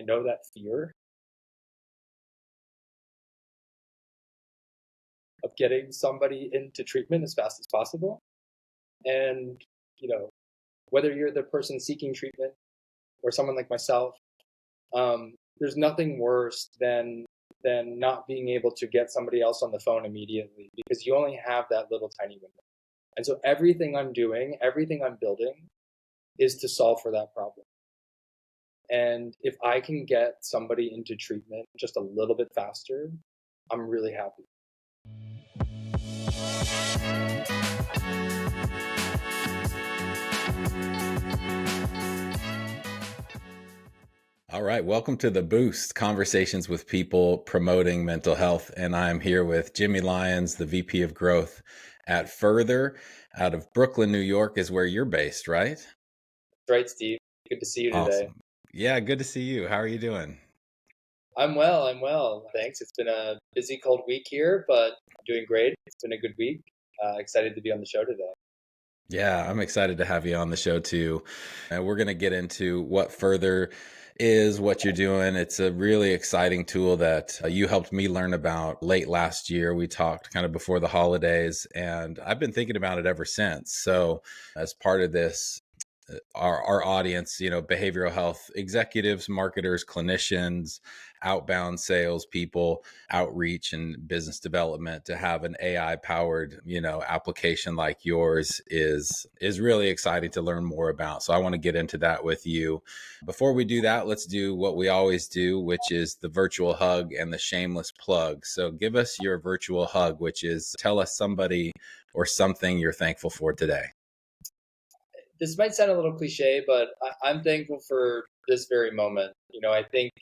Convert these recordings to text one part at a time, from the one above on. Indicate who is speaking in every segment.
Speaker 1: know that fear of getting somebody into treatment as fast as possible. And, you know, whether you're the person seeking treatment or someone like myself, there's nothing worse than not being able to get somebody else on the phone immediately because you only have that little tiny window. And so everything I'm doing, everything I'm building is to solve for that problem. And if I can get somebody into treatment just a little bit faster, I'm really happy.
Speaker 2: All right, welcome to The Boost, conversations with people promoting mental health. And I'm here with Jimmy Lyons, the VP of Growth at Further out of Brooklyn, New York is where you're based, right?
Speaker 1: That's right, Steve. Good to see you today.
Speaker 2: Awesome. Yeah, good to see you. How are you doing?
Speaker 1: I'm well. Thanks. It's been a busy, cold week here, but I'm doing great. It's been a good week. Excited to be on the show today.
Speaker 2: Yeah, I'm excited to have you on the show too. And we're going to get into what Further is, what you're doing. It's a really exciting tool that you helped me learn about late last year. We talked kind of before the holidays, and I've been thinking about it ever since. So as part of this, our audience, behavioral health executives, marketers, clinicians, outbound sales people, outreach and business development, to have an AI powered, application like yours is really exciting to learn more about. So I want to get into that with you. Before we do that, let's do what we always do, which is the virtual hug and the shameless plug. So give us your virtual hug, which is tell us somebody or something you're thankful for today.
Speaker 1: This might sound a little cliche, but I'm thankful for this very moment. I think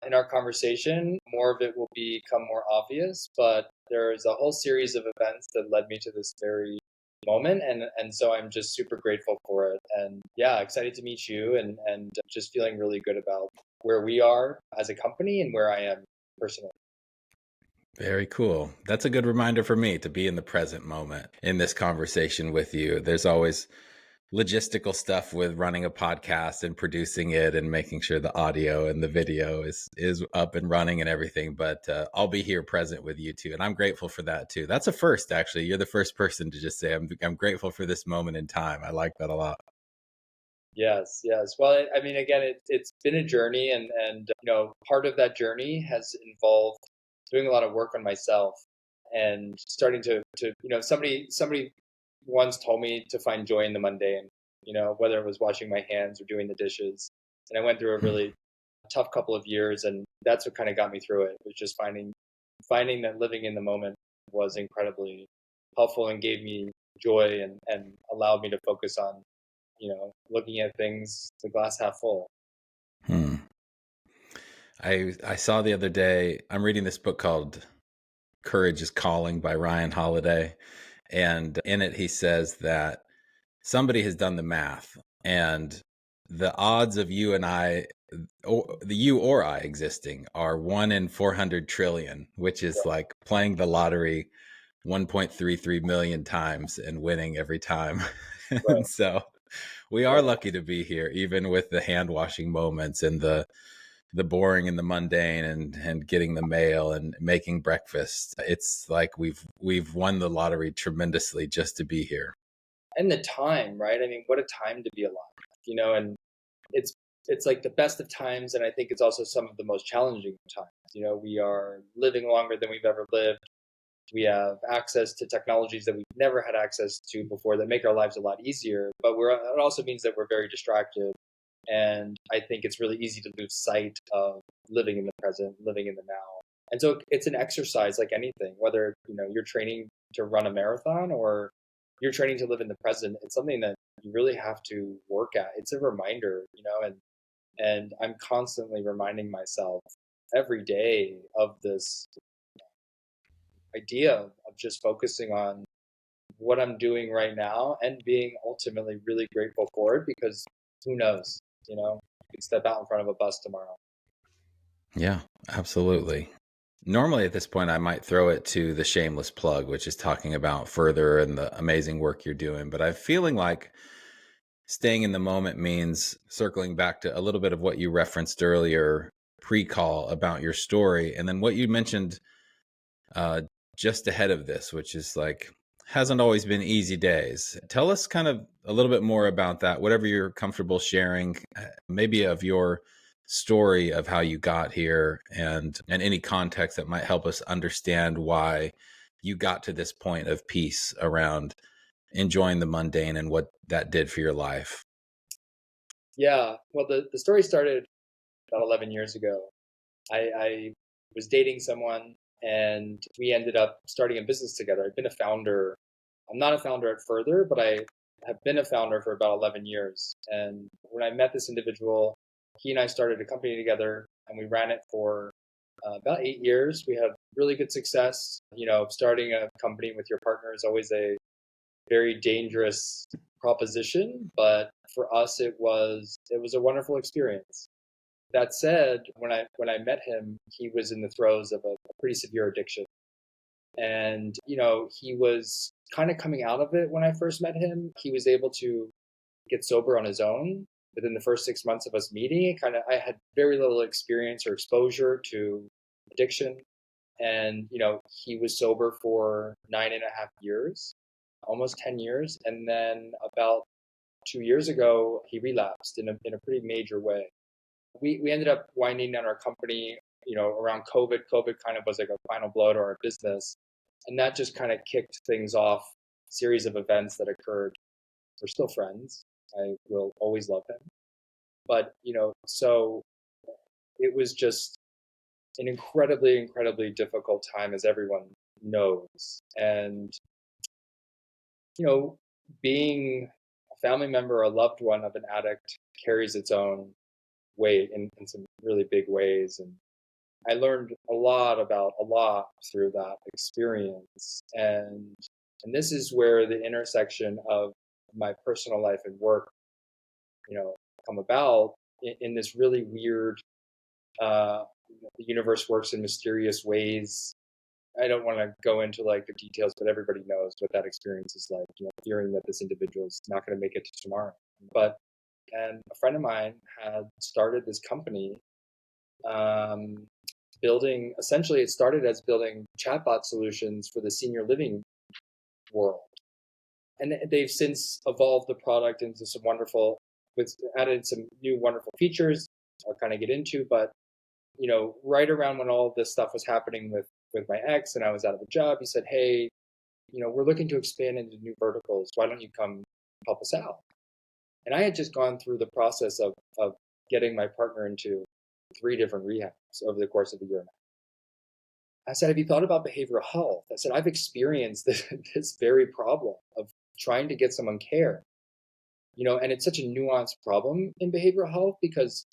Speaker 1: in our conversation, more of it will become more obvious, but there's a whole series of events that led me to this very moment. And so I'm just super grateful for it. And yeah, excited to meet you and just feeling really good about where we are as a company and where I am personally.
Speaker 2: Very cool. That's a good reminder for me to be in the present moment in this conversation with you. There's always logistical stuff with running a podcast and producing it and making sure the audio and the video is up and running and everything. But I'll be here present with you too. And I'm grateful for that too. That's a first, actually. You're the first person to just say, I'm grateful for this moment in time. I like that a lot.
Speaker 1: Yes. Well, I mean, again, it's been a journey, and part of that journey has involved doing a lot of work on myself and starting to somebody once told me to find joy in the mundane. Whether it was washing my hands or doing the dishes, and I went through a really tough couple of years, and that's what kind of got me through it. Was just finding that living in the moment was incredibly helpful and gave me joy and allowed me to focus on looking at things, the glass half full.
Speaker 2: I saw the other day, I'm reading this book called Courage is Calling by Ryan Holiday. And in it, he says that somebody has done the math, and the odds of you and I, or the you or I existing, are 1 in 400 trillion, which is like playing the lottery 1.33 million times and winning every time.
Speaker 1: Right.
Speaker 2: And so we are lucky to be here, even with the hand washing moments and the boring and the mundane and getting the mail and making breakfast. It's like we've won the lottery tremendously just to be here.
Speaker 1: And the time, right? I mean, what a time to be alive, and it's like the best of times, and I think it's also some of the most challenging times. We are living longer than we've ever lived. We have access to technologies that we've never had access to before that make our lives a lot easier, but it also means that we're very distracted. And I think it's really easy to lose sight of living in the present, living in the now. And so it's an exercise like anything, whether you're training to run a marathon or you're training to live in the present. It's something that you really have to work at. It's a reminder, and I'm constantly reminding myself every day of this idea of just focusing on what I'm doing right now and being ultimately really grateful for it, because who knows, you could step out in front of a bus tomorrow.
Speaker 2: Yeah, absolutely. Normally at this point, I might throw it to the shameless plug, which is talking about Further and the amazing work you're doing. But I'm feeling like staying in the moment means circling back to a little bit of what you referenced earlier, pre-call about your story, and then what you mentioned uh, just ahead of this, which is like hasn't always been easy days. Tell us kind of a little bit more about that, whatever you're comfortable sharing, maybe of your story of how you got here, and any context that might help us understand why you got to this point of peace around enjoying the mundane and what that did for your life.
Speaker 1: Yeah. Well, the story started about 11 years ago. I was dating someone and we ended up starting a business together. I've been a founder. I'm not a founder at Further, but I have been a founder for about 11 years. And when I met this individual, he and I started a company together and we ran it for about 8 years. We had really good success. Starting a company with your partner is always a very dangerous proposition, but for us, it was a wonderful experience. That said, when I met him, he was in the throes of a pretty severe addiction. And, he was kind of coming out of it when I first met him. He was able to get sober on his own within the first 6 months of us meeting. I had very little experience or exposure to addiction. And, he was sober for 9.5 years, almost 10 years. And then about 2 years ago, he relapsed in a pretty major way. We ended up winding down our company, around COVID. COVID kind of was like a final blow to our business. And that just kind of kicked things off, a series of events that occurred. We're still friends. I will always love him. But, so it was just an incredibly, incredibly difficult time, as everyone knows. And, being a family member or a loved one of an addict carries its own weight in some really big ways. And I learned a lot through that experience. And this is where the intersection of my personal life and work, come about in this really weird, the universe works in mysterious ways. I don't want to go into like the details, but everybody knows what that experience is like, fearing that this individual is not going to make it to tomorrow. And a friend of mine had started this company, essentially it started as building chatbot solutions for the senior living world. And they've since evolved the product into added some new wonderful features I'll kind of get into. But, right around when all of this stuff was happening with my ex and I was out of a job, he said, hey, we're looking to expand into new verticals. Why don't you come help us out? And I had just gone through the process of getting my partner into 3 different rehabs over the course of a year and a half. I said, have you thought about behavioral health? I said, I've experienced this very problem of trying to get someone care, and it's such a nuanced problem in behavioral health because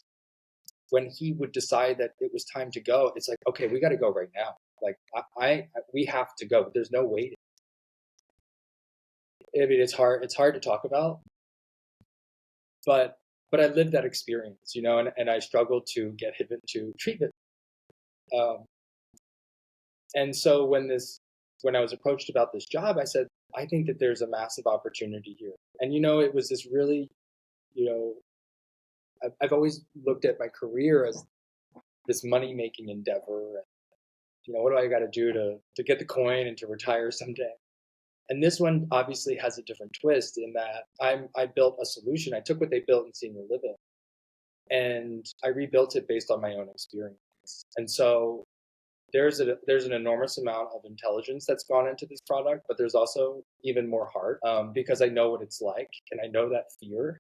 Speaker 1: when he would decide that it was time to go, it's like, okay, we got to go right now. Like we have to go. There's no waiting. I mean, it's hard to talk about, but I lived that experience, and I struggled to get him into treatment. And so when I was approached about this job, I said, I think that there's a massive opportunity here. And, it was this really, I've always looked at my career as this money-making endeavor. And, what do I got to do to get the coin and to retire someday? And this one obviously has a different twist in that I built a solution. I took what they built in senior living and I rebuilt it based on my own experience. And so there's an enormous amount of intelligence that's gone into this product, but there's also even more heart, because I know what it's like and I know that fear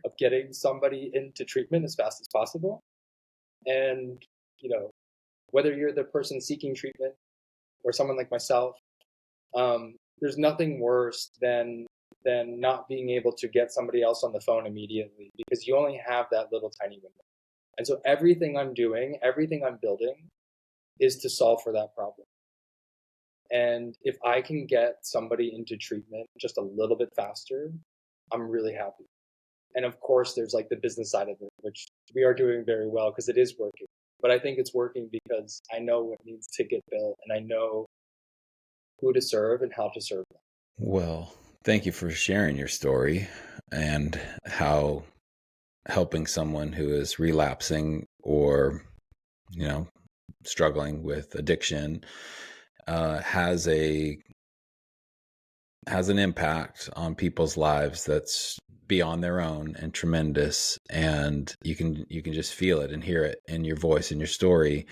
Speaker 1: of getting somebody into treatment as fast as possible. And, whether you're the person seeking treatment or someone like myself, there's nothing worse than not being able to get somebody else on the phone immediately because you only have that little tiny window. And so everything I'm doing, everything I'm building is to solve for that problem. And if I can get somebody into treatment just a little bit faster, I'm really happy. And of course, there's like the business side of it, which we are doing very well because it is working. But I think it's working because I know what needs to get built and I know who to serve and how to serve them.
Speaker 2: Well, thank you for sharing your story and how helping someone who is relapsing or, struggling with addiction, has an impact on people's lives that's beyond their own and tremendous. And you can just feel it and hear it in your voice and your story.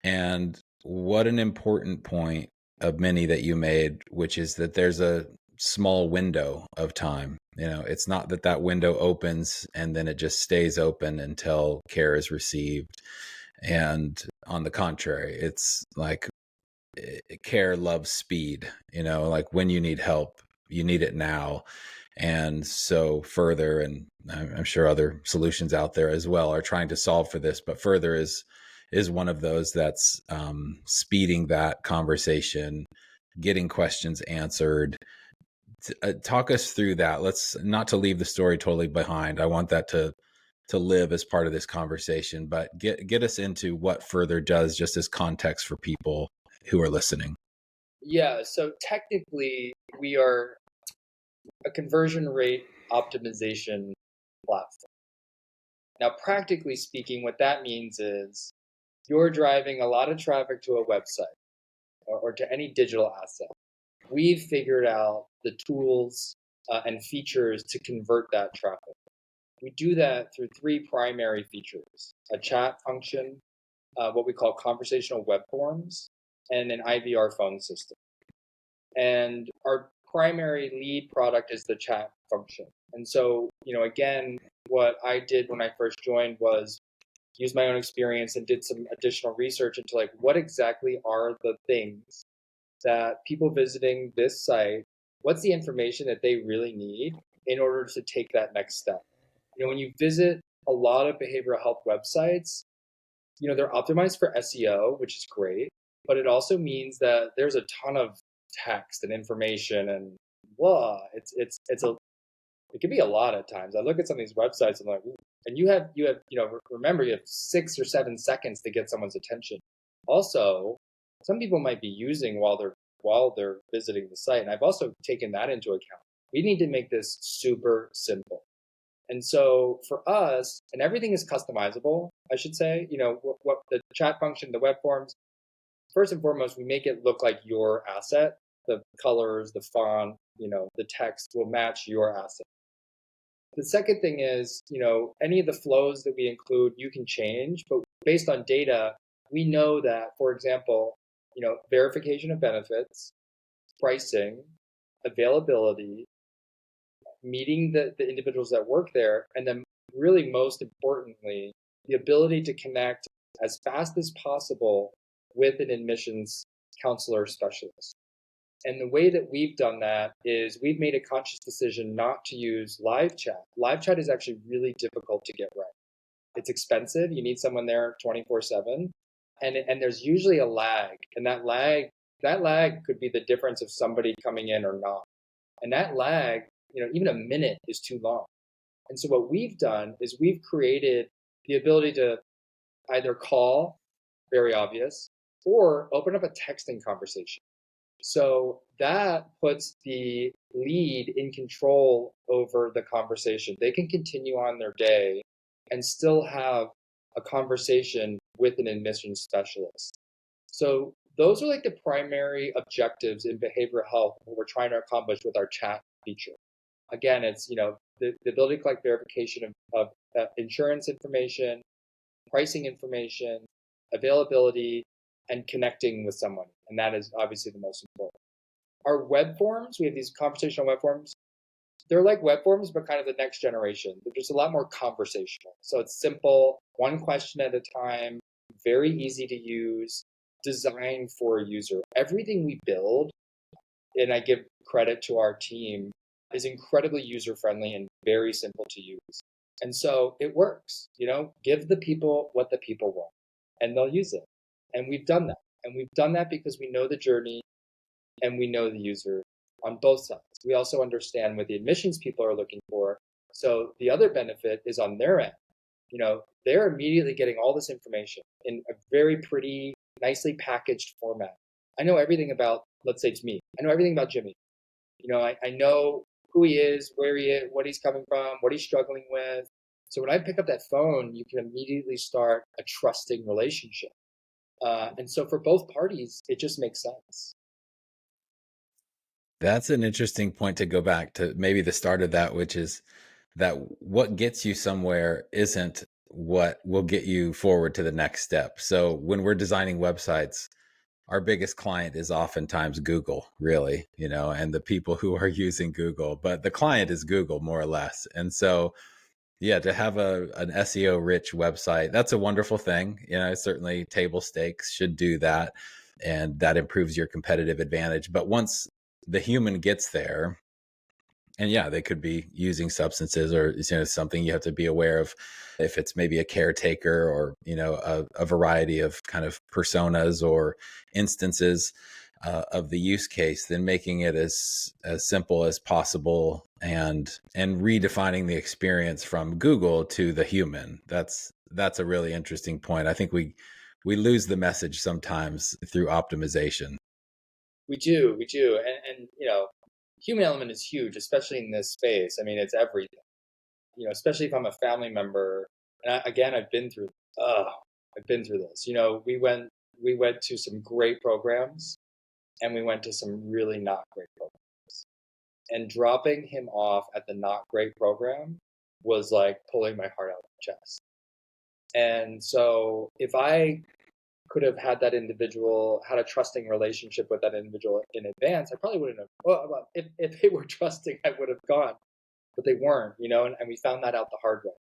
Speaker 2: And what an important point of many that you made, which is that there's a small window of time. It's not that window opens and then it just stays open until care is received. And on the contrary, it's like care loves speed, like when you need help, you need it now. And so Further, and I'm sure other solutions out there as well, are trying to solve for this, but Further is one of those that's speeding that conversation, getting questions answered. Talk us through that. Let's not to leave the story totally behind. I want that to live as part of this conversation, but get us into what Further does, just as context for people who are listening.
Speaker 1: Yeah, so technically we are a conversion rate optimization platform. Now, practically speaking, what that means is you're driving a lot of traffic to a website or to any digital asset. We've figured out the tools and features to convert that traffic. We do that through three primary features: a chat function, what we call conversational web forms, and an IVR phone system. And our primary lead product is the chat function. And so, again, what I did when I first joined was use my own experience and did some additional research into like what exactly are the things that people visiting this site, what's the information that they really need in order to take that next step. When you visit a lot of behavioral health websites, they're optimized for SEO, which is great, but it also means that there's a ton of text and information and it can be a lot at times. I look at some of these websites and I'm like, ooh. And you have remember you have 6 or 7 seconds to get someone's attention. Also, some people might be using while they're visiting the site, and I've also taken that into account. We need to make this super simple. And so for us, and everything is customizable, I should say, what the chat function, the web forms, first and foremost, we make it look like your asset. The colors, the font, the text will match your asset. The second thing is, any of the flows that we include, you can change, but based on data, we know that, for example, verification of benefits, pricing, availability, meeting the individuals that work there, and then really most importantly, the ability to connect as fast as possible with an admissions counselor specialist. And the way that we've done that is we've made a conscious decision not to use live chat. Live chat is actually really difficult to get right. It's expensive. You need someone there 24/7. And there's usually a lag. And that lag could be the difference of somebody coming in or not. And that lag, even a minute is too long. And so what we've done is we've created the ability to either call, very obvious, or open up a texting conversation. So that puts the lead in control over the conversation. They can continue on their day and still have a conversation with an admissions specialist. So those are like the primary objectives in behavioral health, what we're trying to accomplish with our chat feature. Again, it's the ability to collect verification of insurance information, pricing information, availability, and connecting with someone. And that is obviously the most important. Our web forms, we have these conversational web forms. They're like web forms, but kind of the next generation. They're just a lot more conversational. So it's simple, one question at a time, very easy to use, designed for a user. Everything we build, and I give credit to our team, is incredibly user-friendly and very simple to use. And so it works, give the people what the people want, and they'll use it. And we've done that. And we've done that because we know the journey and we know the user on both sides. We also understand what the admissions people are looking for. So the other benefit is on their end. They're immediately getting all this information in a very pretty, nicely packaged format. I know everything about, let's say it's me, I know everything about Jimmy. I know who he is, where he is, what he's coming from, what he's struggling with. So when I pick up that phone, you can immediately start a trusting relationship. And so for both parties, it just makes sense.
Speaker 2: That's an interesting point to go back to maybe the start of that, which is that what gets you somewhere isn't what will get you forward to the next step. So when we're designing websites, our biggest client is oftentimes Google, really, and the people who are using Google, but the client is Google more or less. And so, yeah, to have an SEO rich website, that's a wonderful thing. Certainly table stakes should do that, and that improves your competitive advantage. But once the human gets there, and yeah, they could be using substances or something you have to be aware of, if it's maybe a caretaker or a variety of kind of personas or instances of the use case, then making it as simple as possible and redefining the experience from Google to the human. That's a really interesting point. I think we lose the message sometimes through optimization.
Speaker 1: We do, and human element is huge, especially in this space. I mean, it's everything. Especially if I'm a family member, and again, I've been through. I've been through this. We went to some great programs, and we went to some really not great programs. And dropping him off at the not great program was like pulling my heart out of my chest. And so, if I could have had that individual, had a trusting relationship with that individual in advance, I probably wouldn't have. Well, if they were trusting, I would have gone, but they weren't, and we found that out the hard way.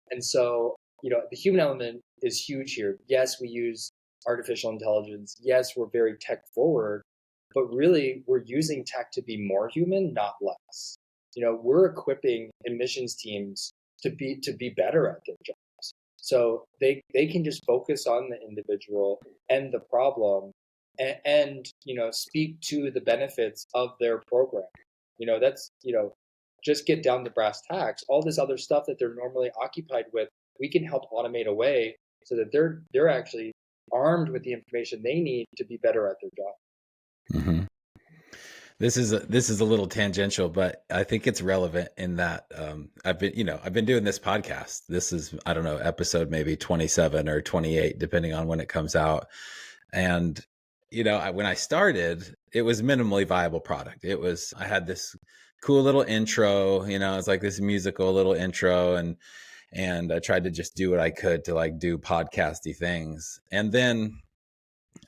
Speaker 1: And so, the human element is huge here. Yes, we use artificial intelligence. Yes, we're very tech forward, but really we're using tech to be more human, not less. We're equipping admissions teams to be better at their job. So they can just focus on the individual and the problem and speak to the benefits of their program. That's, just get down to brass tacks. All this other stuff that they're normally occupied with, we can help automate away so that they're actually armed with the information they need to be better at their job.
Speaker 2: Mm-hmm. This is a little tangential, but I think it's relevant in that I've been doing this podcast. This is, I don't know, episode maybe 27 or 28, depending on when it comes out. And when I started, it was minimally viable product. I had this cool little intro. It's like this musical little intro, and I tried to just do what I could to like do podcasty things. And then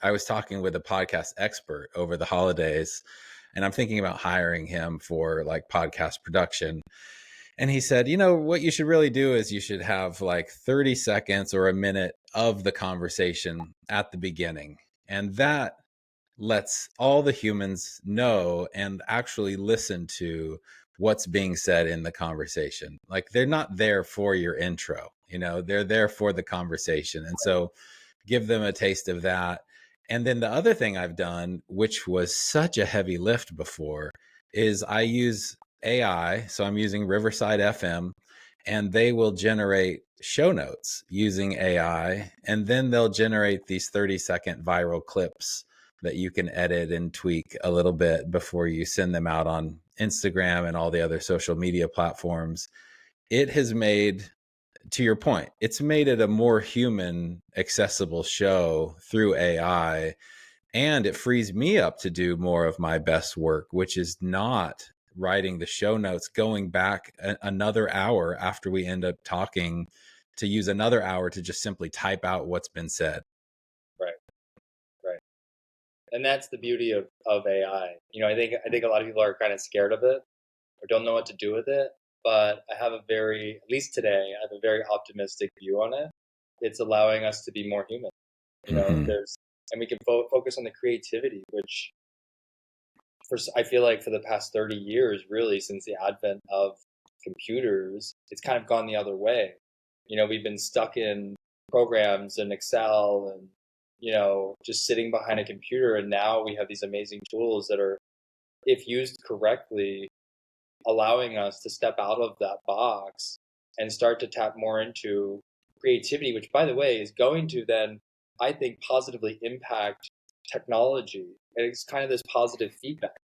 Speaker 2: I was talking with a podcast expert over the holidays, and I'm thinking about hiring him for like podcast production. And he said, what you should really do is you should have like 30 seconds or a minute of the conversation at the beginning. And that lets all the humans know and actually listen to what's being said in the conversation. Like they're not there for your intro, they're there for the conversation. And so give them a taste of that. And then the other thing I've done, which was such a heavy lift before, is I use AI. So I'm using Riverside FM, and they will generate show notes using AI. And then they'll generate these 30-second viral clips that you can edit and tweak a little bit before you send them out on Instagram and all the other social media platforms. It has made, to your point, it's made it a more human accessible show through AI, and it frees me up to do more of my best work, which is not writing the show notes, going back another hour after we end up talking to use another hour to just simply type out what's been said.
Speaker 1: Right. And that's the beauty of AI. I think a lot of people are kind of scared of it or don't know what to do with it. But I have at least today, I have a very optimistic view on it. It's allowing us to be more human.
Speaker 2: Mm-hmm.
Speaker 1: And we can focus on the creativity, which I feel like for the past 30 years, really, since the advent of computers, it's kind of gone the other way. We've been stuck in programs and Excel and, just sitting behind a computer. And now we have these amazing tools that are, if used correctly, allowing us to step out of that box and start to tap more into creativity, which, by the way, is going to then, I think, positively impact technology. And it's kind of this positive feedback.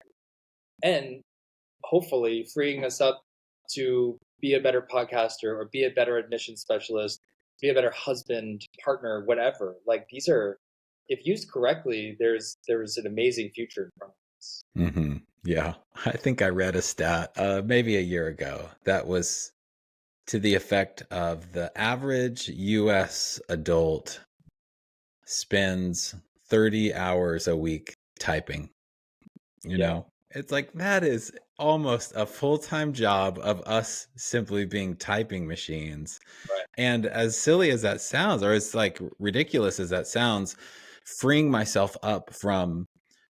Speaker 1: And hopefully freeing us up to be a better podcaster or be a better admission specialist, be a better husband, partner, whatever. Like these are, if used correctly, there's an amazing future in front of us.
Speaker 2: Hmm. Yeah. I think I read a stat maybe a year ago that was to the effect of the average US adult spends 30 hours a week typing. You
Speaker 1: Yeah,
Speaker 2: know, it's like that is almost a full-time job of us simply being typing machines.
Speaker 1: right.
Speaker 2: And as silly as that sounds, or as like ridiculous as that sounds, freeing myself up from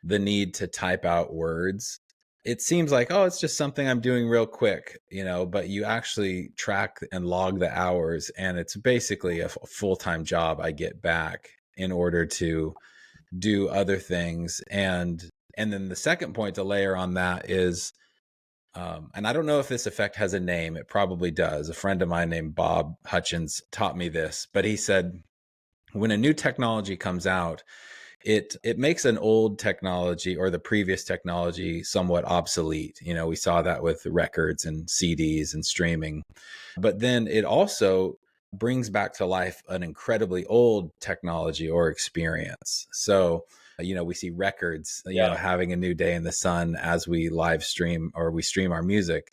Speaker 2: the need to type out words, it seems like, oh, it's just something I'm doing real quick, but you actually track and log the hours, and it's basically a full-time job I get back in order to do other things. And then the second point to layer on that is, and I don't know if this effect has a name. It probably does. A friend of mine named Bob Hutchins taught me this, but he said when a new technology comes out, it makes an old technology or the previous technology somewhat obsolete. We saw that with records and CDs and streaming. But then it also brings back to life an incredibly old technology or experience. So, we see records,
Speaker 1: Yeah.
Speaker 2: having a new day in the sun as we live stream or we stream our music.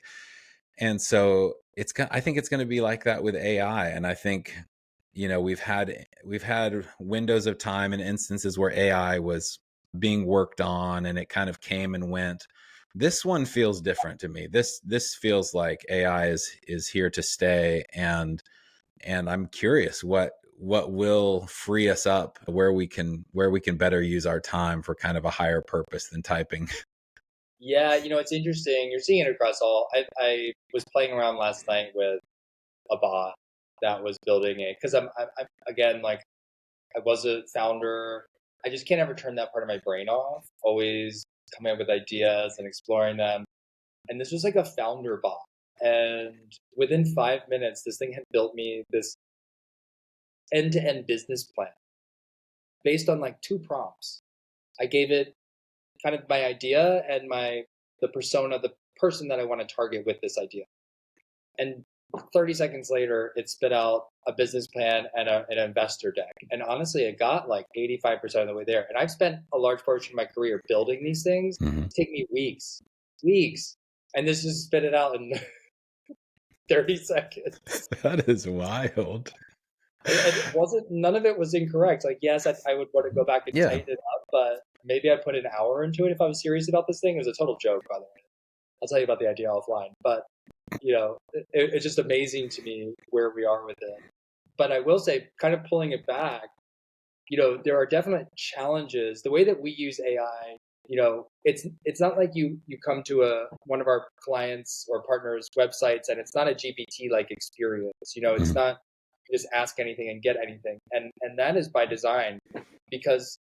Speaker 2: And so I think it's going to be like that with AI. And I think, we've had windows of time and instances where AI was being worked on and it kind of came and went. This one feels different to me. This feels like AI is here to stay, and I'm curious what will free us up where we can better use our time for kind of a higher purpose than typing.
Speaker 1: Yeah, it's interesting. You're seeing it across all. I was playing around last night with a bot that was building it because I'm again like I was a founder. I just can't ever turn that part of my brain off. Always coming up with ideas and exploring them. And this was like a founder bot. And within 5 minutes, this thing had built me this end-to-end business plan based on like two prompts. I gave it kind of my idea and the persona, the person that I want to target with this idea. And 30 seconds later, it spit out a business plan and an investor deck. And honestly, it got like 85% of the way there. And I've spent a large portion of my career building these things.
Speaker 2: Mm-hmm.
Speaker 1: It take me weeks. And this just spit it out in 30 seconds.
Speaker 2: That is wild.
Speaker 1: And it wasn't, none of it was incorrect. Like, yes, I would want to go back and
Speaker 2: Yeah.
Speaker 1: tighten it up, but maybe I put an hour into it if I was serious about this thing. It was a total joke, by the way. I'll tell you about the idea offline. But it's just amazing to me where we are with it. But I will say, kind of pulling it back, there are definite challenges. The way that we use AI, it's not like you come to one of our clients or partners' websites and it's not a GPT like experience. It's not you just ask anything and get anything, and that is by design because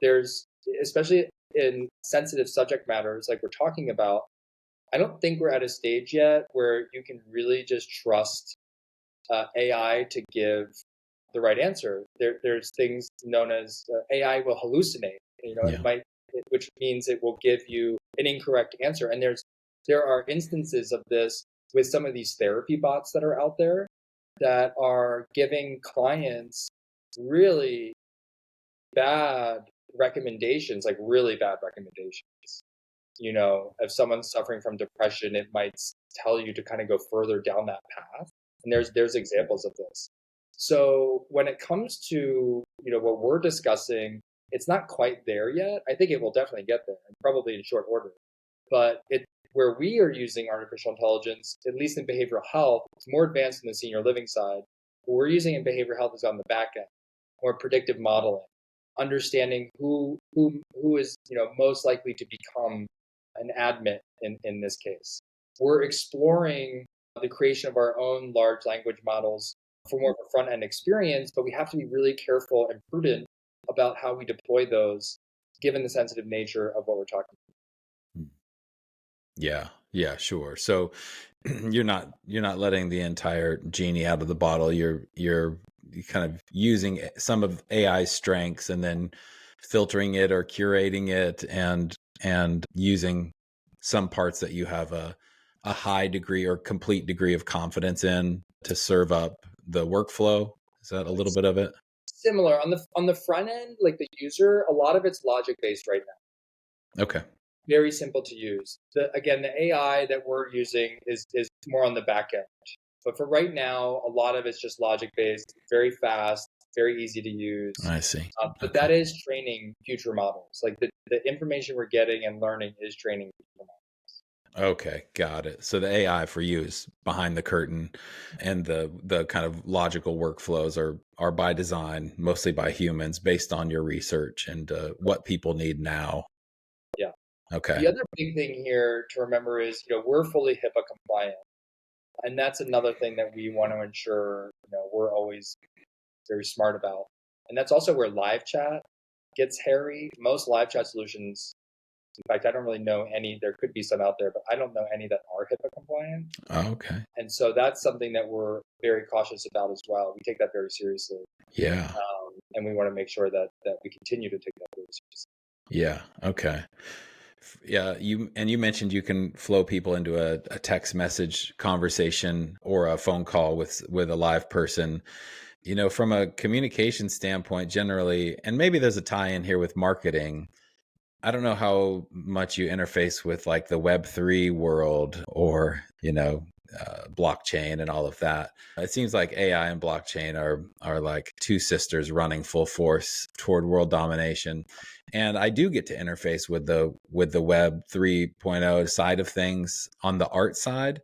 Speaker 1: there's especially in sensitive subject matters like we're talking about. I don't think we're at a stage yet where you can really just trust AI to give the right answer. There's things known as AI will hallucinate. It might, which means it will give you an incorrect answer. And there are instances of this with some of these therapy bots that are out there that are giving clients really bad recommendations, like really bad recommendations. If someone's suffering from depression, it might tell you to kind of go further down that path. And there's examples of this. So when it comes to, what we're discussing, it's not quite there yet. I think it will definitely get there, and probably in short order. But where we are using artificial intelligence, at least in behavioral health, it's more advanced in the senior living side. What we're using in behavioral health is on the back end, more predictive modeling, understanding who is most likely to become an admit in this case. We're exploring the creation of our own large language models for more of a front end experience, but we have to be really careful and prudent about how we deploy those, given the sensitive nature of what we're talking about.
Speaker 2: Yeah, sure. So you're not letting the entire genie out of the bottle. You're kind of using some of AI's strengths and then filtering it or curating it and using some parts that you have a high degree or complete degree of confidence in to serve up the workflow? Is that a little bit of it?
Speaker 1: Similar on the front end, like the user, a lot of it's logic based right now.
Speaker 2: Okay.
Speaker 1: Very simple to use. Again, the AI that we're using is more on the back end. But for right now, a lot of it's just logic based, very fast, very easy to use.
Speaker 2: I see.
Speaker 1: But
Speaker 2: Okay.
Speaker 1: that is training future models. Like the information we're getting and learning is training future models.
Speaker 2: Okay, got it. So the AI for you is behind the curtain, and the kind of logical workflows are by design, mostly by humans, based on your research and what people need now.
Speaker 1: Yeah.
Speaker 2: Okay.
Speaker 1: The other big thing here to remember is, we're fully HIPAA compliant. And that's another thing that we want to ensure, we're always very smart about. And that's also where live chat gets hairy. Most live chat solutions, in fact, I don't really know any. There could be some out there, but I don't know any that are HIPAA compliant.
Speaker 2: Oh, okay.
Speaker 1: And so that's something that we're very cautious about as well. We take that very seriously.
Speaker 2: Yeah.
Speaker 1: And we want to make sure that we continue to take that very seriously.
Speaker 2: Yeah. Okay. Yeah. You mentioned you can flow people into a text message conversation or a phone call with a live person. From a communication standpoint, generally, and maybe there's a tie in here with marketing. I don't know how much you interface with like the Web3 world or, blockchain and all of that. It seems like AI and blockchain are like two sisters running full force toward world domination. And I do get to interface with the Web 3.0 side of things on the art side,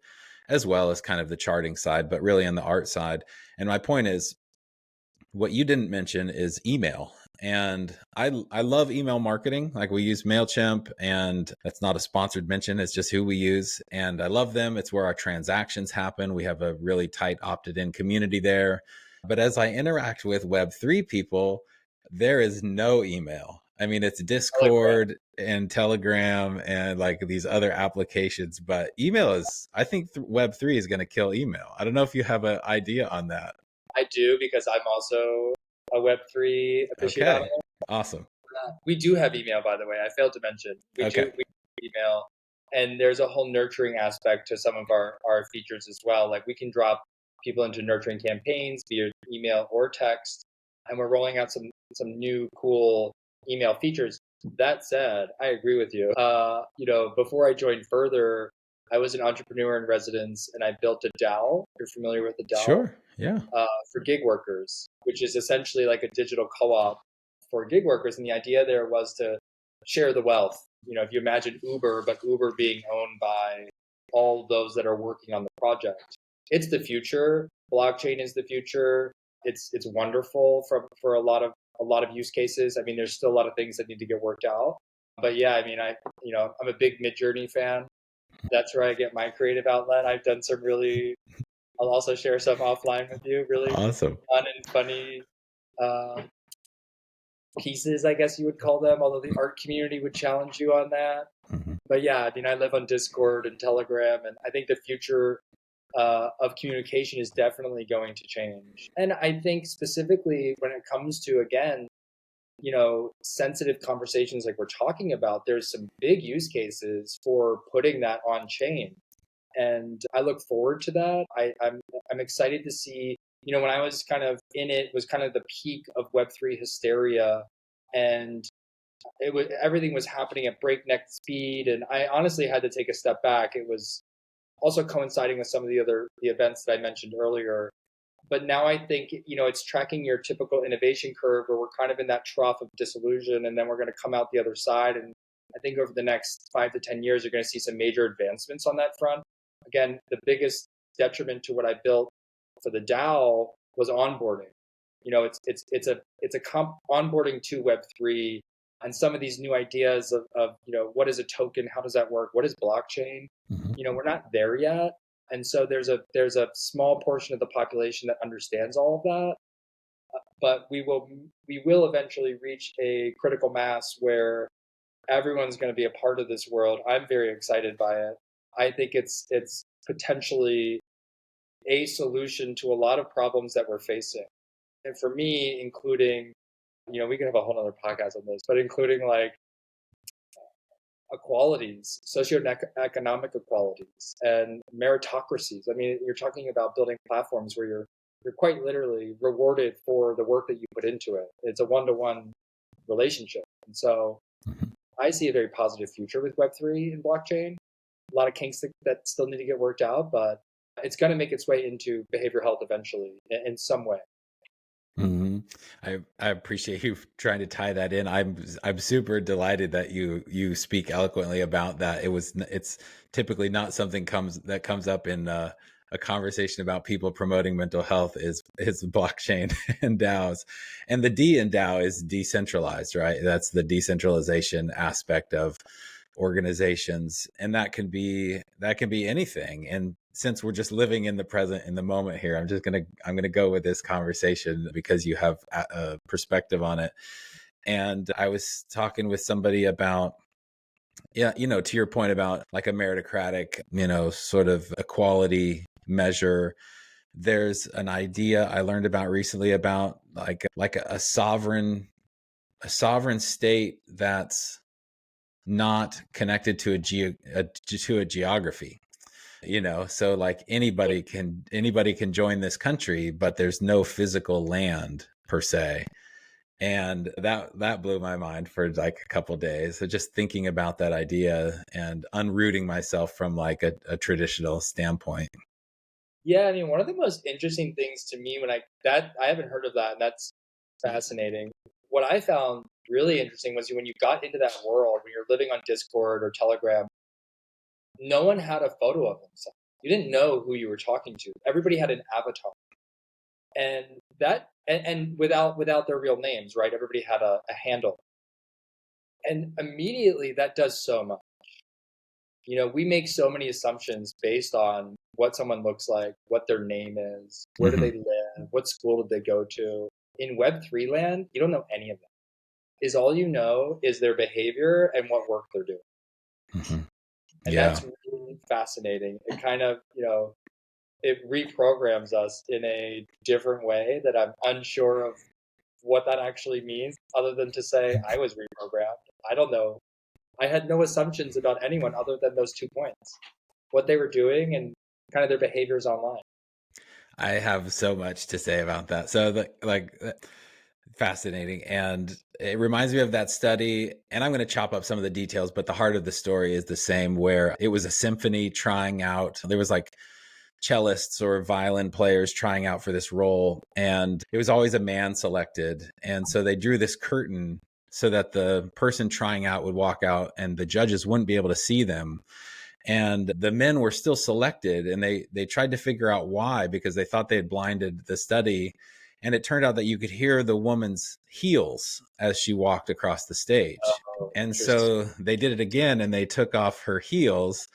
Speaker 2: as well as kind of the charting side, but really on the art side. And my point is, what you didn't mention is email. And I love email marketing. Like we use MailChimp, and that's not a sponsored mention. It's just who we use. And I love them. It's where our transactions happen. We have a really tight opted in community there. But as I interact with Web3 people, there is no email. I mean, it's
Speaker 1: Telegram.
Speaker 2: Discord and Telegram and like these other applications. But email is, I think Web3 is going to kill email. I don't know if you have an idea on that.
Speaker 1: I do, because I'm also a Web3 aficionado.
Speaker 2: Okay. Awesome.
Speaker 1: We do have email, by the way. I failed to mention. We
Speaker 2: Okay.
Speaker 1: do email. And there's a whole nurturing aspect to some of our features as well. Like we can drop people into nurturing campaigns via email or text. And we're rolling out some new cool email features. That said, I agree with you. Before I joined Further, I was an entrepreneur in residence and I built a DAO. You're familiar with the DAO?
Speaker 2: Sure. Yeah.
Speaker 1: For gig workers, which is essentially like a digital co-op for gig workers. And the idea there was to share the wealth. If you imagine Uber, but Uber being owned by all those that are working on the project, it's the future. Blockchain is the future. It's wonderful for a lot of use cases. I mean, there's still a lot of things that need to get worked out. But yeah, I mean, I'm a big Midjourney fan. That's where I get my creative outlet. I've done some really. I'll also share some offline with you. Really
Speaker 2: Awesome.
Speaker 1: fun and funny pieces, I guess you would call them, although the art community would challenge you on that.
Speaker 2: Mm-hmm.
Speaker 1: But yeah, I mean, I live on Discord and Telegram, and I think the future of communication is definitely going to change. And I think specifically when it comes to, again, sensitive conversations like we're talking about, there's some big use cases for putting that on chain. And I look forward to that. I'm excited to see, when I was kind of in it, was kind of the peak of Web3 hysteria, and everything was happening at breakneck speed. And I honestly had to take a step back. It was also coinciding with some of the events that I mentioned earlier. But now I think, it's tracking your typical innovation curve where we're kind of in that trough of disillusion, and then we're going to come out the other side. And I think over the next 5 to 10 years, you're going to see some major advancements on that front. Again, the biggest detriment to what I built for the DAO was onboarding. It's a onboarding to Web3 and some of these new ideas of what is a token, how does that work, what is blockchain.
Speaker 2: Mm-hmm.
Speaker 1: We're not there yet, and so there's a small portion of the population that understands all of that. But we will eventually reach a critical mass where everyone's going to be a part of this world. I'm very excited by it. I think it's potentially a solution to a lot of problems that we're facing. And for me, including, we could have a whole other podcast on this, but including like equalities, socioeconomic equalities, and meritocracies. I mean, you're talking about building platforms where you're quite literally rewarded for the work that you put into it. It's a one-to-one relationship. And so
Speaker 2: Mhm.
Speaker 1: I see a very positive future with Web3 and blockchain. A lot of kinks that still need to get worked out, but it's going to make its way into behavioral health eventually in some way.
Speaker 2: hmm I appreciate you trying to tie that in. I'm super delighted that you speak eloquently about that. It's typically not something comes up in a conversation about people promoting mental health is blockchain and DAOs, and the D in DAO is decentralized, right? That's the decentralization aspect of organizations, and that can be anything. And since we're just living in the present, in the moment here, I'm gonna go with this conversation because you have a perspective on it. And I was talking with somebody about, yeah, to your point about like a meritocratic, sort of equality measure. There's an idea I learned about recently about like a sovereign state that's not connected to a geography. So like anybody can join this country, but there's no physical land per se. And that blew my mind for like a couple days. So just thinking about that idea and unrooting myself from like a traditional standpoint.
Speaker 1: Yeah, I mean, one of the most interesting things to me I haven't heard of that, and that's fascinating. What I found really interesting was when you got into that world, when you're living on Discord or Telegram, no one had a photo of themselves. You didn't know who you were talking to. Everybody had an avatar, and without their real names, right? Everybody had a handle, and immediately that does so much. We make so many assumptions based on what someone looks like, what their name is, where do
Speaker 2: hmm
Speaker 1: they live, what school did they go to. In Web3 land, you don't know any of that. Is all you know is their behavior and what work they're doing.
Speaker 2: hmm
Speaker 1: And
Speaker 2: Yeah.
Speaker 1: that's really fascinating. It kind of, it reprograms us in a different way that I'm unsure of what that actually means, other than to say I was reprogrammed. I don't know. I had no assumptions about anyone other than those 2 points, what they were doing and kind of their behaviors online.
Speaker 2: I have so much to say about that. So fascinating. And it reminds me of that study. And I'm going to chop up some of the details, but the heart of the story is the same, where it was a symphony trying out. There was like cellists or violin players trying out for this role. And it was always a man selected. And so they drew this curtain so that the person trying out would walk out and the judges wouldn't be able to see them. And the men were still selected, and they tried to figure out why, because they thought they had blinded the study. And it turned out that you could hear the woman's heels as she walked across the stage.
Speaker 1: Oh,
Speaker 2: And
Speaker 1: interesting.
Speaker 2: so they did it again, and they took off her heels,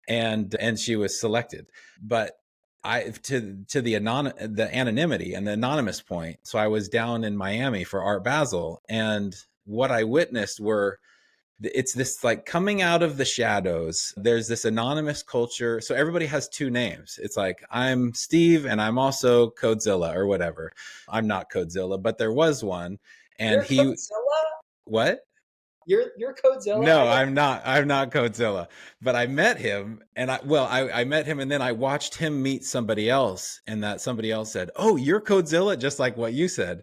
Speaker 2: and she was selected. But I to the anonymity and the anonymous point. So I was down in Miami for Art Basel, and what I witnessed were, it's this like coming out of the shadows. There's this anonymous culture. So everybody has two names. It's like, I'm Steve and I'm also Codezilla or whatever. I'm not Codezilla, but there was one. And
Speaker 1: You're
Speaker 2: he,
Speaker 1: Codezilla?
Speaker 2: what?
Speaker 1: You're Codezilla?
Speaker 2: No,
Speaker 1: I don't.
Speaker 2: I'm not Codezilla. But I met him, and I met him, and then I watched him meet somebody else, and that somebody else said, "Oh, you're Codezilla," just like what you said.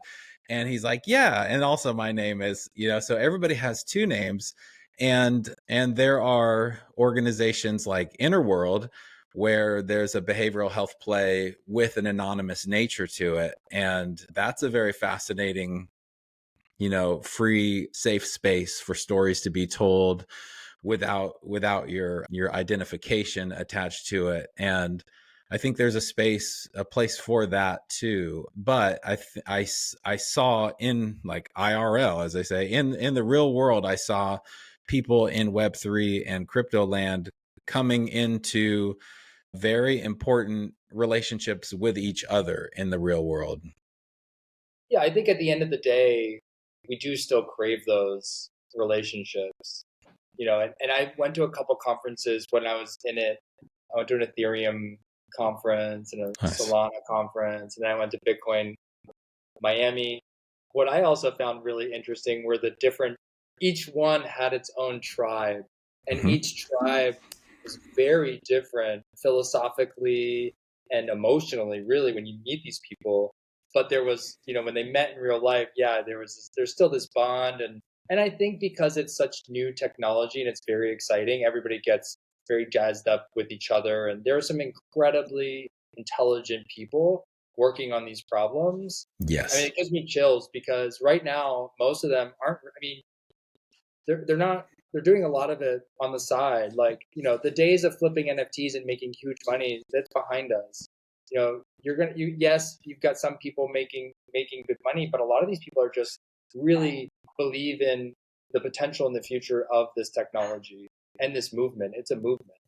Speaker 2: And he's like, "Yeah," and also my name is, so everybody has two names. And there are organizations like Innerworld where there's a behavioral health play with an anonymous nature to it. And that's a very fascinating, free, safe space for stories to be told without your identification attached to it. And I think there's a place for that too. But I saw in like IRL, as they say, in the real world, I saw people in Web3 and crypto land coming into very important relationships with each other in the real world.
Speaker 1: Yeah, I think at the end of the day, we do still crave those relationships. And I went to a couple conferences when I was in it. I went to an Ethereum conference and a
Speaker 2: Nice.
Speaker 1: Solana conference, and then I went to Bitcoin Miami. What I also found really interesting were each one had its own tribe and
Speaker 2: Hmm.
Speaker 1: each tribe was very different philosophically and emotionally, really, when you meet these people. But there was, when they met in real life, yeah, there's still this bond, and I think because it's such new technology and it's very exciting, everybody gets very jazzed up with each other, and there are some incredibly intelligent people working on these problems. I mean,
Speaker 2: Yes.
Speaker 1: it gives me chills because right now most of them aren't. I mean, they're not. They're doing a lot of it on the side. Like, the days of flipping NFTs and making huge money, that's behind us. Yes, you've got some people making good money, but a lot of these people are just really believe in the potential in the future of this technology and this movement. It's a movement,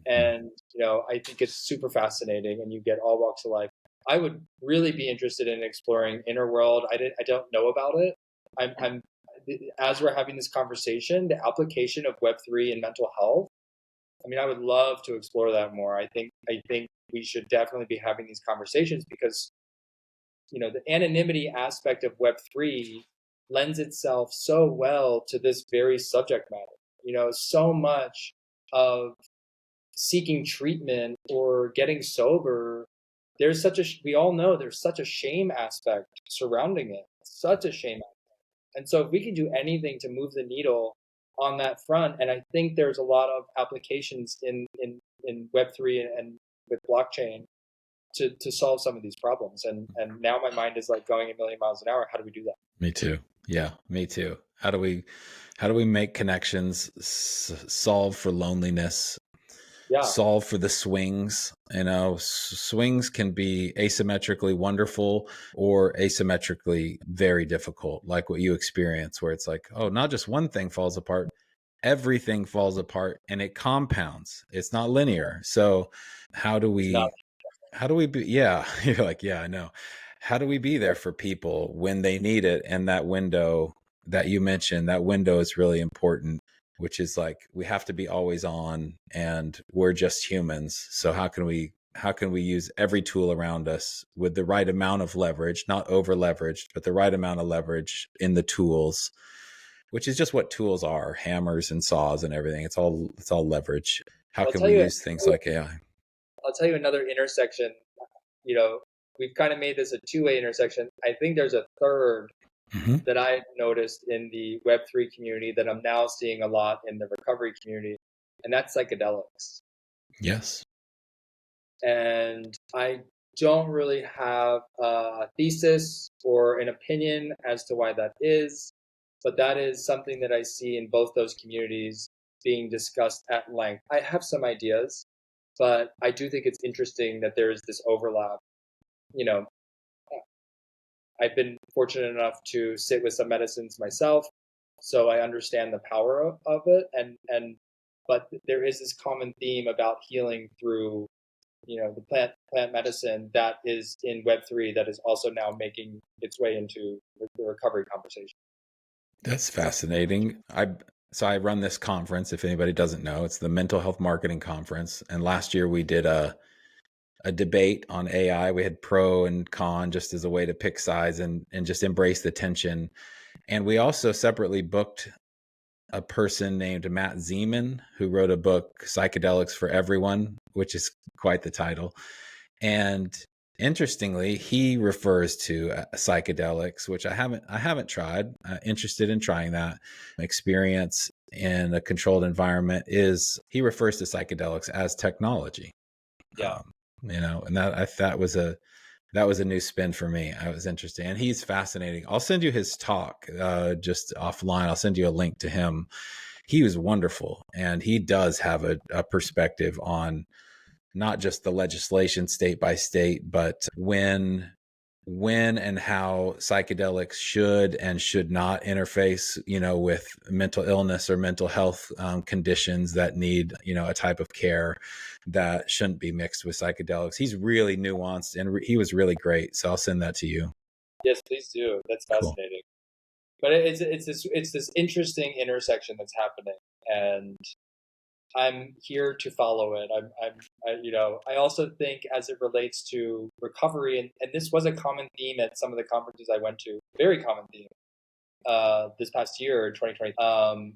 Speaker 1: and I think it's super fascinating, and you get all walks of life. I would really be interested in exploring inner world. I don't know about it. I'm As we're having this conversation, the application of Web3 in mental health. I mean, I would love to explore that more. I think we should definitely be having these conversations because the anonymity aspect of Web3 lends itself so well to this very subject matter. So much of seeking treatment or getting sober, we all know there's such a shame aspect surrounding it, such a shame. And so if we can do anything to move the needle on that front, and I think there's a lot of applications in Web3 and with blockchain to solve some of these problems. And now my mind is like going a million miles an hour. How do we do that?
Speaker 2: Me too. Yeah, me too. How do we make connections, solve for loneliness,
Speaker 1: Yeah.
Speaker 2: solve for the swings? Swings can be asymmetrically wonderful or asymmetrically very difficult, like what you experience, where it's like, oh, not just one thing falls apart, everything falls apart and it compounds. It's not linear. So how do
Speaker 1: It's not.
Speaker 2: we be, yeah, you're like, yeah, I know. How do we be there for people when they need it? And that window that you mentioned, that window is really important, which is like, we have to be always on, and we're just humans. So how can we use every tool around us with the right amount of leverage, not over leveraged, but the right amount of leverage in the tools, which is just what tools are, hammers and saws and everything. It's all leverage. How
Speaker 1: I'll
Speaker 2: can
Speaker 1: tell
Speaker 2: we
Speaker 1: you.
Speaker 2: use things like AI?
Speaker 1: I'll tell you another intersection. You know, we've kind of made this a two-way intersection. I think there's a third
Speaker 2: Hmm.
Speaker 1: that I've noticed in the Web3 community that I'm now seeing a lot in the recovery community, and that's psychedelics.
Speaker 2: Yes.
Speaker 1: And I don't really have a thesis or an opinion as to why that is, but that is something that I see in both those communities being discussed at length. I have some ideas, but I do think it's interesting that there is this overlap. You know, I've been fortunate enough to sit with some medicines myself, so I understand the power of it. But there is this common theme about healing through the plant medicine that is in Web3 that is also now making its way into the recovery conversation.
Speaker 2: That's fascinating. I run this conference. If anybody doesn't know, it's the Mental Health Marketing Conference. And last year we did a debate on AI. We had pro and con just as a way to pick sides and just embrace the tension. And we also separately booked a person named Matt Zeman, who wrote a book, Psychedelics for Everyone, which is quite the title. And interestingly, he refers to psychedelics, which I haven't tried. Interested in trying that. Experience in a controlled environment is, he refers to psychedelics as technology.
Speaker 1: Yeah.
Speaker 2: And that was a new spin for me. I was interested, and he's fascinating. I'll send you his talk just offline. I'll send you a link to him. He was wonderful, and he does have a perspective on not just the legislation state by state, but when and how psychedelics should and should not interface, with mental illness or mental health conditions that need, a type of care that shouldn't be mixed with psychedelics. He's really nuanced, and he was really great. So I'll send that to you.
Speaker 1: Yes, please do. That's
Speaker 2: Cool.
Speaker 1: fascinating. But it's this interesting intersection that's happening, and I'm here to follow it. I also think as it relates to recovery, and this was a common theme at some of the conferences I went to, very common theme, this past year, 2020.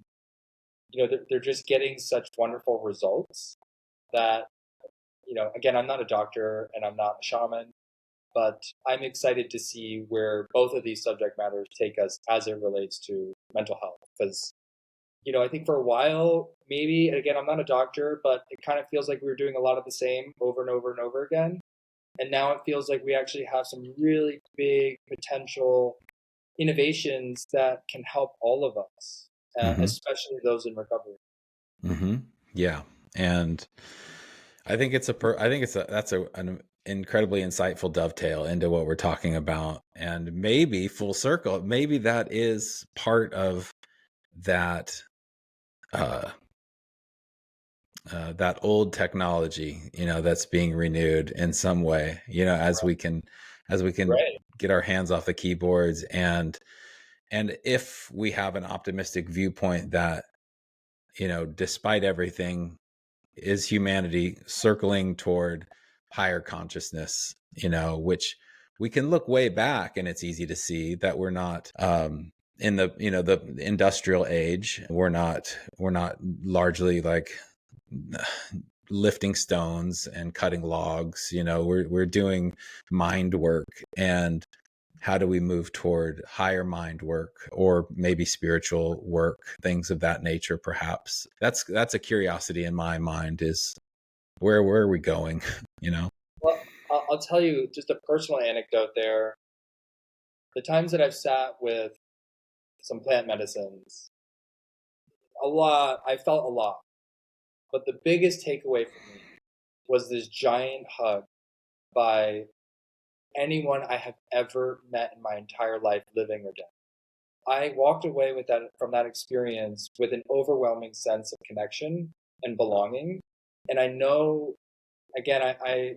Speaker 1: they're just getting such wonderful results that, again, I'm not a doctor and I'm not a shaman, but I'm excited to see where both of these subject matters take us as it relates to mental health. Because, I think for a while, maybe, and again, I'm not a doctor, but it kind of feels like we were doing a lot of the same over and over and over again. And now it feels like we actually have some really big potential innovations that can help all of us, especially those in recovery.
Speaker 2: Mm-hmm. Yeah. And I think that's an incredibly insightful dovetail into what we're talking about. And maybe full circle, maybe that is part of that, that old technology, that's being renewed in some way, as we can
Speaker 1: Right.
Speaker 2: get our hands off the keyboards. And if we have an optimistic viewpoint that, despite everything, is humanity circling toward higher consciousness, which we can look way back and it's easy to see that we're not, in the, the industrial age, we're not largely like lifting stones and cutting logs. We're doing mind work. And how do we move toward higher mind work, or maybe spiritual work, things of that nature? Perhaps that's a curiosity in my mind, is where are we going?
Speaker 1: Well, I'll tell you just a personal anecdote there. The times that I've sat with some plant medicines, I felt a lot. But the biggest takeaway for me was this giant hug by anyone I have ever met in my entire life, living or dead. I walked away from that experience with an overwhelming sense of connection and belonging. And I know, again, I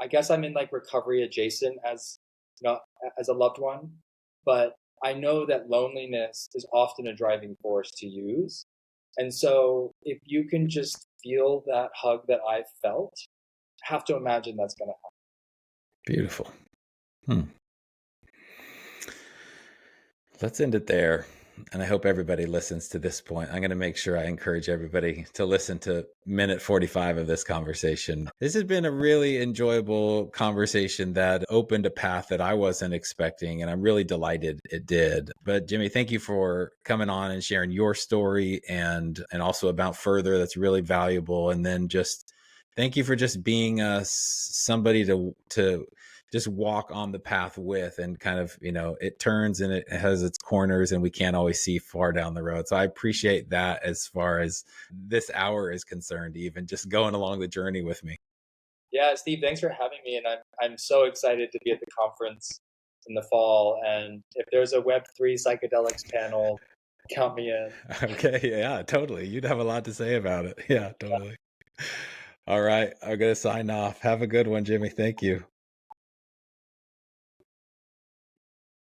Speaker 1: guess I'm in like recovery adjacent as a loved one, but I know that loneliness is often a driving force to use. And so if you can just feel that hug that I felt, have to imagine that's going to happen.
Speaker 2: Beautiful. Let's end it there. And I hope everybody listens to this point. I'm going to make sure I encourage everybody to listen to minute 45 of this conversation. This has been a really enjoyable conversation that opened a path that I wasn't expecting, and I'm really delighted it did. But Jimmy, thank you for coming on and sharing your story, and also about Further. That's really valuable. And then just thank you for just being somebody to just walk on the path with, and kind of, it turns and it has its corners and we can't always see far down the road. So I appreciate that as far as this hour is concerned, even just going along the journey with me.
Speaker 1: Yeah, Steve, thanks for having me. And I'm so excited to be at the conference in the fall. And if there's a Web3 psychedelics panel, count me in.
Speaker 2: Okay. Yeah, totally. You'd have a lot to say about it. Yeah, totally. All right. I'm going to sign off. Have a good one, Jimmy. Thank you.